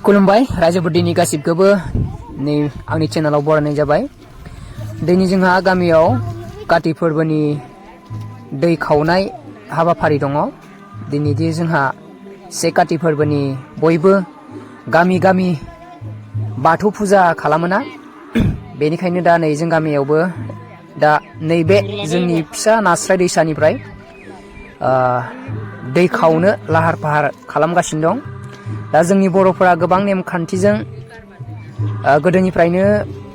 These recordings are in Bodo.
खुलुमबाय रायजोफोरनि गासिबखौबो नै आंनि चेनेलाव बरायनाय जाबाय। दिनै जोंहा गामियाव काति फोरबोनि दै खावनाय हाबाफारि दङ। दिनै जे जोंहा से काति फोरबोनि बयबो गामि गामि बाथौ फुजा खालामोना, बेनिखायनो दा नै जों गामियावबो दा नैबे जोंनि फिसा नास्राय दैसानिफ्राय दै खावनो लाहार फाहार खालामगासिनो दं। दा जोंनि बर'फोरा गोबां नेमखान्थिजों गोदोनिफ्रायनो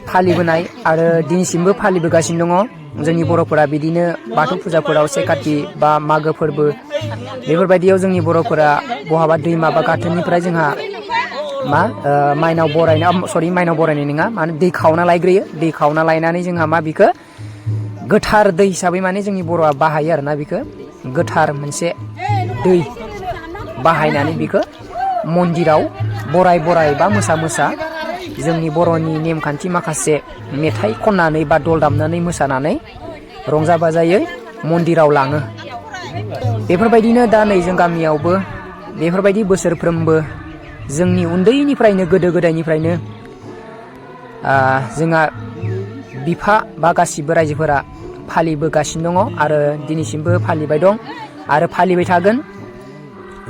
फालिबोनाय आरो दिनैसिमबो फालिबोगासिनो दङ। जोंनि बर'फोरा बिदिनो बाथौ फुजाफोराव से काति बा मागो फोरबो बेफोरबायदियाव जोंनि बर'फोरा बहाबा दैमा बा गाथोननिफ्राय जोंहा माइनाव बरायनाय नङा, माने दै खावना लायग्रोयो। दै खावना लायनानै जोंहा बिखो गोथार दै हिसाबै माने जोंनि बर'आ बाहायो आरोना, बिखो गोथार मोनसे दै बाहायनानै बिखो मन्दिराव बराय बा मोसा जोंनि बर'नि नेमखान्थि माखासे मेथाइ खननानै बा दल दामनानै मोसानानै रंजा बाजायै मन्दिराव लाङो। बेफोरबायदिनो दा नै जों गामियावबो बेफोरबायदि बोसोरफ्रोमबो जोंनि उन्दैनिफ्रायनो गोदो गोदायनिफ्रायनो जोंहा बिफा बा गासिबो रायजोफोरा फालिबोगासिनो दङ आरो दिनैसिमबो फालिबाय दं आरो फालिबाय थागोन।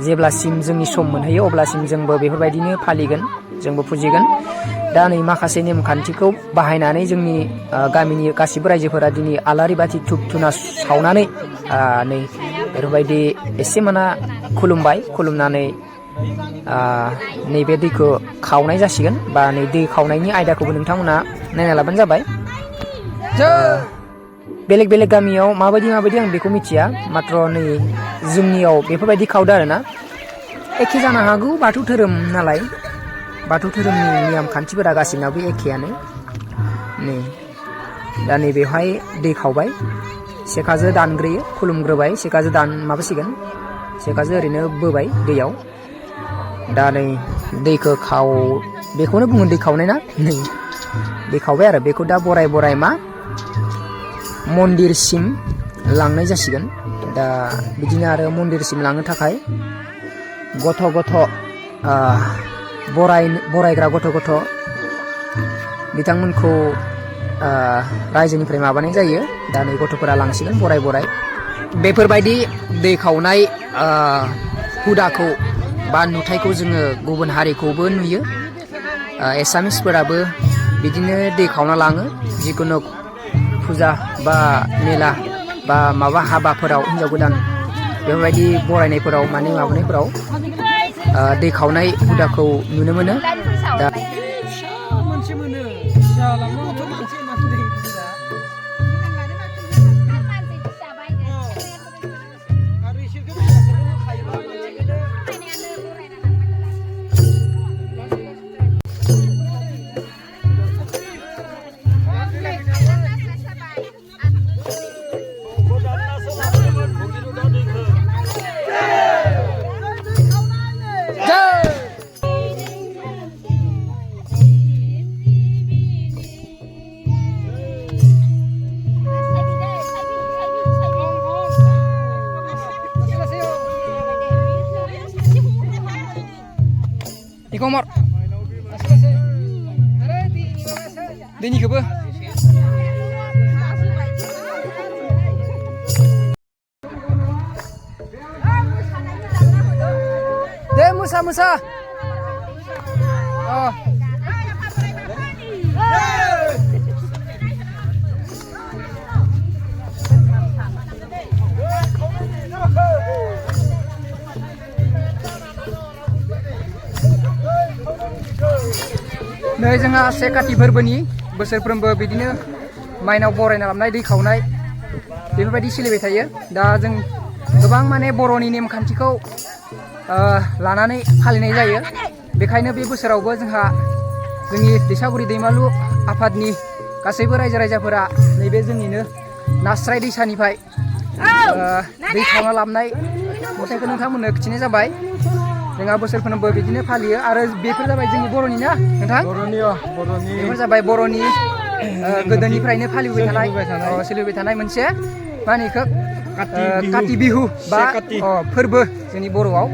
जेब्लासिम जोंनि सम मोनहैयो अब्लासिम जोंबो बेफोरबायदिनो फालिगोन, जोंबो फुजिगोन। दा नै माखासे नेमखान्थिखौ बाहायनानै जोंनि गामिनि गासिबो रायजोफोरा दिनै आलारि बाथि धुप धुना सावनानै नै बेफोरबायदि एसे खुलुमबाय। खुलुमनानै नैबे दैखौ खावनाय जासिगोन, बा नै दै खावनायनि आयदाखौबो नोंथांमोना नायना लाबानो जाबाय। बेलेग बेलेग गामियाव माबायदि आं बेखौ मिथिया, माथ्र नै जोंनियाव बेफोरबायदि खावदो आरोना। एखे जानो हागौ, बाथौ धोरोम नालाय बाथौ धोरोमनि नियम खान्थिफोरा गासिनाबो एखेयानो। नै दा नैबेवहाय दै खावबाय, सेखाजो दानग्रोयो, खुलुमग्रोबाय, सेखाजो माबासिगोन, सेखाजो ओरैनो बोबाय दैयाव। दा नै दैखौ बेखौनो बुङो दै खावनाय ना। नै दै खावबाय आरो बेखौ दा बराय मन्दिरसिम लांनाय जासिगोन। दा बिदिनो आरो मन्दिरसिम लांनो थाखाय बरायग्रा गथ' बिथांमोनखौ रायजोनिफ्राय माबानाय जायो। दा नै गथ'फोरा लांसिगोन बराय बेफोरबायदि दै खावनाय हुदाखौ बा नुथायखौ जोङो गुबुन हारिखौबो नुयो। एसामिसफोराबो बिदिनो दै खावना लाङो, जिखुनु फुजा बा मेला बा माबा हाबाफोराव हिन्जाव गोदान बेफोरबायदि बरायनायफोराव माबानायफोराव दै खावनाय हुदाखौ नुनो मोनो। दा Ikomor दैनिखौबो दे मोसा नै जोंहा से काति फोरबोनि बोसोरफ्रोमबो बिदिनो माइनाव बरायना लाबनाय दै खावनाय बेफोरबायदि सोलिबाय थायो। दा जों गोबां बर'नि नेमखान्थिखौ लानानै फालिनाय जायो। बेखायनो बे बोसोरावबो जोंहा जोंनि दैसागुरि दैमालु आफादनि गासैबो रायजो राजाफोरा नैबे जोंनिनो नास्राय दैसानिफ्राय दै खावना लाबनाय नुथायखौ नोंथांमोननो खिथिनाय जाबाय। जोंहा बोसोरफ्रोमबो बिदिनो फालियो आरो बेफोर जाबाय जोंनि बर'नि ना नोंथां, बेफोर जाबाय बर'नि गोदोनिफ्रायनो सोलिबाय थानाय मोनसे काति बिहु बा फोरबो जोंनि बर'आव।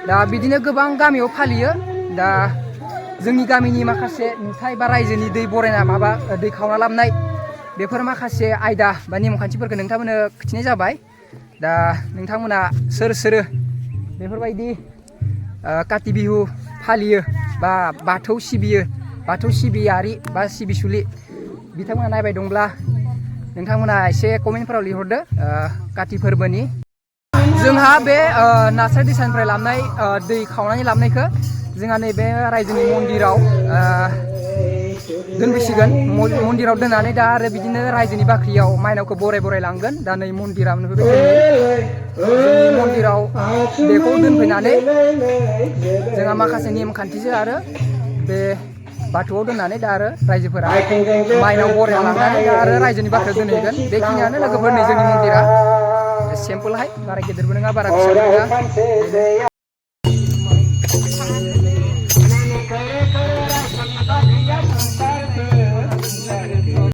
दा बिदिनो गोबां गामियाव फालियो। दा जोंनि गामिनि माखासे नुथाय बा रायजोनि दै बरायना माबा दै खावना लाबनाय बेफोर माखासे आयदा बा नेमखान्थिफोरखौ नोंथांमोननो खिथिनाय जाबाय। दा नोंथांमोना सोर बेफोरबायदि काति बिहु फालियो बा बाथौ सिबियो, बाथौ सिबियारि बा सिबिसुलि बिथांमोना नायबाय दंब्ला नोंथांमोना एसे कमेन्टफोराव लिरहरदो काति फोरबोनि। जोंहा बे नास्राय दैसानिफ्राय लाबनाय दै खावनानै लाबनायखौ जोंहा नैबे रायजोनि मन्दिराव दोनफैसिगोन। मन्दिराव दोननानै दा आरो बिदिनो रायजोनि बाख्रियाव माइनावखौ बराय लांगोन। दा नै मन्दिरा जोंनि मन्दिराव बेखौ दोनफैनानै जोंहा माखासे नेमखान्थिजों आरो बे बाथौआव दोननानै दा आरो रायजोफोरा माइनाव बरायना लांनानै दा आरो रायजोनि बाख्रियाव दोनहैगोन। बेखिनियानो लोगोफोर नै जोंनि मन्दिरा सिम्पोलहाय, बारा गेदेरबो नङा बारा फिसाबो नङा।